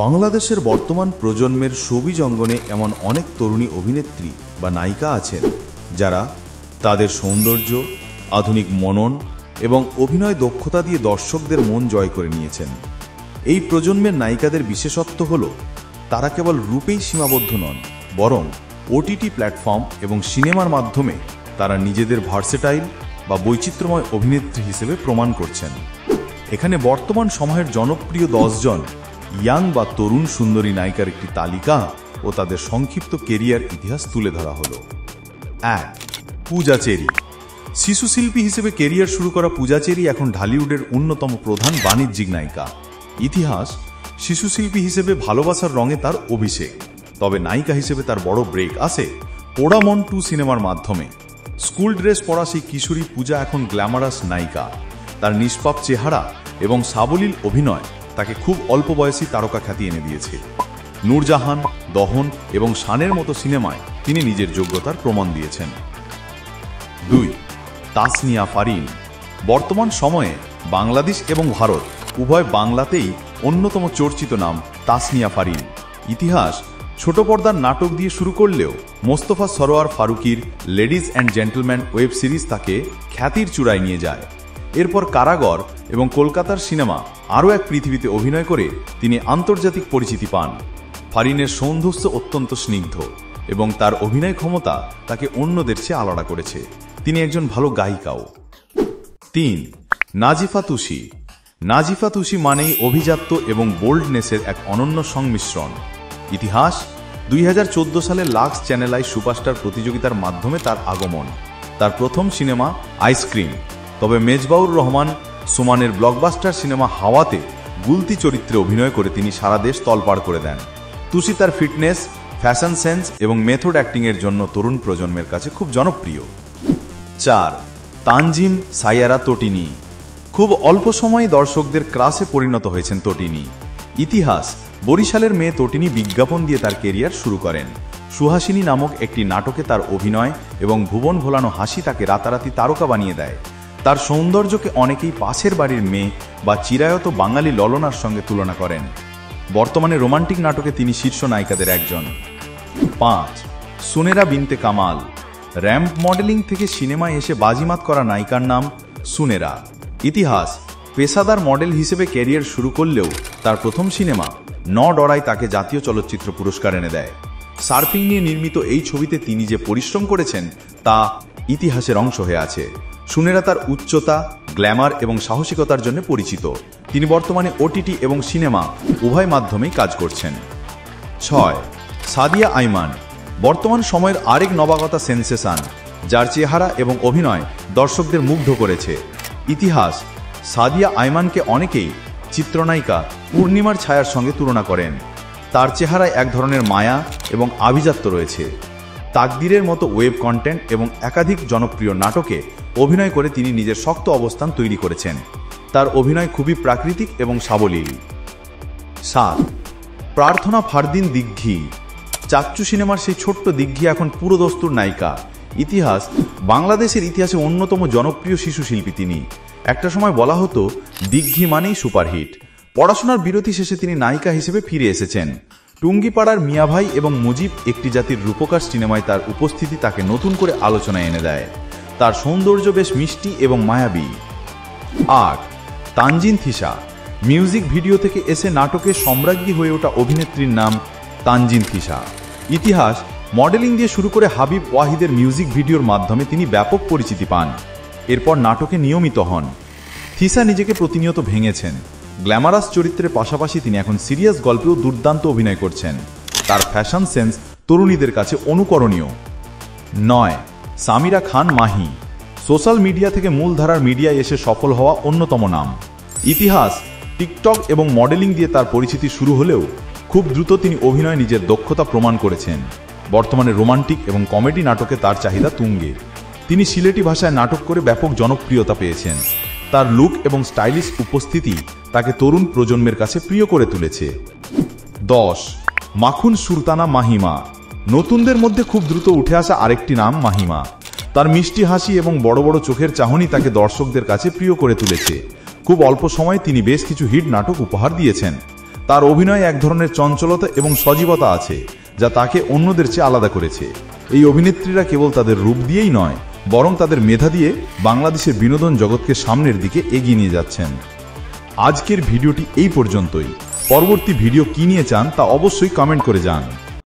বাংলাদেশের বর্তমান প্রজন্মের ছবি অঙ্গনে এমন অনেক তরুণী অভিনেত্রী বা নায়িকা আছেন যারা তাদের সৌন্দর্য, আধুনিক মনন এবং অভিনয় দক্ষতা দিয়ে দর্শকদের মন জয় করে নিয়েছেন। এই প্রজন্মের নায়িকাদের বিশেষত্ব হল তারা কেবল রূপেই সীমাবদ্ধ নন, বরং ওটিটি প্ল্যাটফর্ম এবং সিনেমার মাধ্যমে তারা নিজেদের ভার্সেটাইল বা বৈচিত্র্যময় অভিনেত্রী হিসেবে প্রমাণ করছেন। এখানে বর্তমান সময়ের জনপ্রিয় 10 জন ইয়াং বা তরুণ সুন্দরী নায়িকার একটি তালিকা ও তাদের সংক্ষিপ্ত কেরিয়ার ইতিহাস তুলে ধরা হলো। 1. পূজা চেরি। শিশু শিল্পী হিসেবে কেরিয়ার শুরু করা পূজা চেরি এখন ঢালিউডের অন্যতম প্রধান বাণিজ্যিক নায়িকা। ইতিহাস: শিশু শিল্পী হিসেবে ভালোবাসার রঙে তার অভিষেক, তবে নায়িকা হিসেবে তার বড় ব্রেক আসে পোড়ামন 2 সিনেমার মাধ্যমে। স্কুল ড্রেস পরা সেই কিশোরী পূজা এখন গ্ল্যামারাস নায়িকা। তার নিষ্পাপ চেহারা এবং সাবলীল অভিনয় তাকে খুব অল্প বয়সী তারকা খ্যাতি এনে দিয়েছে। নূরজাহান, দহন এবং শানের মতো সিনেমায় তিনি নিজের যোগ্যতার প্রমাণ দিয়েছেন। 2. তাসনিয়া ফারিন। বর্তমান সময়ে বাংলাদেশ এবং ভারত উভয় বাংলাতেই অন্যতম চর্চিত নাম তাসনিয়া ফারিন। ইতিহাস: ছোট পর্দার নাটক দিয়ে শুরু করলেও মোস্তফা সরোয়ার ফারুকির ladies and gentleman web series তাকে খ্যাতির চূড়ায় নিয়ে যায়। এরপর কারাগর এবং কলকাতার সিনেমা আরও এক পৃথিবীতে অভিনয় করে তিনি আন্তর্জাতিক পরিচিতি পান। ফারিনের সৌন্দর্য অত্যন্ত স্নিগ্ধ এবং তার অভিনয় ক্ষমতা তাকে অন্যদের চেয়ে আলাদা করেছে। তিনি একজন ভালো গায়িকাও। 3. নাজিফা তুষি। নাজিফা তুষি মানেই অভিজাত্য এবং বোল্ডনেসের এক অনন্য সংমিশ্রণ। ইতিহাস: 2014 সালে লাক্স চ্যানেল আই সুপারস্টার প্রতিযোগিতার মাধ্যমে তার আগমন। তার প্রথম সিনেমা আইসক্রিম, তবে মেজবাউর রহমান সুমানের ব্লকবাস্টার সিনেমা হাওয়াতে গুলতি চরিত্রে অভিনয় করে তিনি সারা দেশ তলপাড় করে দেন। তুষি তার ফিটনেস, ফ্যাশন সেন্স এবং মেথড অ্যাক্টিংয়ের জন্য তরুণ প্রজন্মের কাছে খুব জনপ্রিয়। 4. তানজিম সাইয়ারা তটিনী। খুব অল্প সময়ে দর্শকদের ক্রাশে পরিণত হয়েছেন তটিনী। ইতিহাস: বরিশালের মেয়ে তটিনী বিজ্ঞাপন দিয়ে তার কেরিয়ার শুরু করেন। সুহাসিনী নামক একটি নাটকে তার অভিনয় এবং ভুবন ভোলানো হাসি তাকে রাতারাতি তারকা বানিয়ে দেয়। তার সৌন্দর্যকে অনেকেই পাশের বাড়ির মেয়ে বা চিরায়ত বাঙালি ললনার সঙ্গে তুলনা করেন। বর্তমানে রোমান্টিক নাটকে তিনি শীর্ষ নায়িকাদের একজন। 5. সুনেরা বিনতে কামাল। র্যাম্প মডেলিং থেকে সিনেমায় এসে বাজিমাত করা নায়িকার নাম সুনেরা। ইতিহাস: পেশাদার মডেল হিসেবে ক্যারিয়ার শুরু করলেও তার প্রথম সিনেমা ন ডরাই তাকে জাতীয় চলচ্চিত্র পুরস্কার এনে দেয়। সার্ফিং নিয়ে নির্মিত এই ছবিতে তিনি যে পরিশ্রম করেছেন তা ইতিহাসের অংশ হয়ে আছে। সুনেরা তার উচ্চতা, গ্ল্যামার এবং সাহসিকতার জন্য পরিচিত। তিনি বর্তমানে ওটিটি এবং সিনেমা উভয় মাধ্যমেই কাজ করছেন। 6. সাদিয়া আইমান। বর্তমান সময়ের আরেক নবাগতা সেন্সেশন, যার চেহারা এবং অভিনয় দর্শকদের মুগ্ধ করেছে। ইতিহাস: সাদিয়া আইমানকে অনেকেই চিত্রনায়িকা পূর্ণিমার ছায়ার সঙ্গে তুলনা করেন। তার চেহারায় এক ধরনের মায়া এবং আভিজাত্য রয়েছে। তাকদিরের মতো ওয়েব কন্টেন্ট এবং একাধিক জনপ্রিয় নাটকে অভিনয় করে তিনি নিজের শক্ত অবস্থান তৈরি করেছেন। তার অভিনয় খুবই প্রাকৃতিক এবং সাবলীল। 7. প্রার্থনা ফারদিন দিগ্ঘি। চাচ্চু সিনেমার সেই ছোট্ট দিগ্ঘি এখন পুরোদস্তুর নায়িকা। ইতিহাস: বাংলাদেশের ইতিহাসে অন্যতম জনপ্রিয় শিশু শিল্পী তিনি। একটা সময় বলা হতো দিগ্ঘি মানেই সুপারহিট। পড়াশোনার বিরতি শেষে তিনি নায়িকা হিসেবে ফিরে এসেছেন। টুঙ্গিপাড়ার মিয়াভাই এবং মুজিব একটি জাতির রূপকার সিনেমায় তার উপস্থিতি তাকে নতুন করে আলোচনায় এনে দেয়। তার সৌন্দর্য বেশ মিষ্টি এবং মায়াবী। 8. তানজিন থিসা। মিউজিক ভিডিও থেকে এসে নাটকে সম্রাজ্ঞী হয়ে ওঠা অভিনেত্রীর নাম তানজিন থিসা। ইতিহাস: মডেলিং দিয়ে শুরু করে হাবিব ওয়াহিদের মিউজিক ভিডিওর মাধ্যমে তিনি ব্যাপক পরিচিতি পান। এরপর নাটকে নিয়মিত হন। থিসা নিজেকে প্রতিনিয়ত ভেঙেছেন। গ্ল্যামারাস চরিত্রের পাশাপাশি তিনি এখন সিরিয়াস গল্পেও দুর্দান্ত অভিনয় করছেন। তার ফ্যাশন সেন্স তরুণীদের কাছে অনুকরণীয়। 9. সামিরা খান মাহি। সোশ্যাল মিডিয়া থেকে মূলধারার মিডিয়ায় এসে সফল হওয়া অন্যতম নাম। ইতিহাস: টিকটক এবং মডেলিং দিয়ে তার পরিচিতি শুরু হলেও খুব দ্রুত তিনি অভিনয়ে নিজের দক্ষতা প্রমাণ করেছেন। বর্তমানে রোমান্টিক এবং কমেডি নাটকে তার চাহিদা তুঙ্গে। তিনি সিলেটি ভাষায় নাটক করে ব্যাপক জনপ্রিয়তা পেয়েছেন। তার লুক এবং স্টাইলিশ উপস্থিতি তাকে তরুণ প্রজন্মের কাছে প্রিয় করে তুলেছে। 10. মাখুন সুলতানা মাহিমা। নতুনদের মধ্যে খুব দ্রুত উঠে আসা আরেকটি নাম মাহিমা। তার মিষ্টি হাসি এবং বড় বড় চোখের চাহনি তাকে দর্শকদের কাছে প্রিয় করে তুলেছে। খুব অল্প সময়ে তিনি বেশ কিছু হিট নাটক উপহার দিয়েছেন। তার অভিনয়ে এক ধরনের চঞ্চলতা এবং সজীবতা আছে যা তাকে অন্যদের চেয়ে আলাদা করেছে। এই অভিনেত্রীরা কেবল তাদের রূপ দিয়েই নয়, বরং তাদের মেধা দিয়ে বাংলাদেশের বিনোদন জগৎকে সামনের দিকে এগিয়ে নিয়ে যাচ্ছেন। আজকের ভিডিওটি এই পর্যন্তই। পরবর্তী ভিডিও কি নিয়ে চান তা অবশ্যই কমেন্ট করে জানান।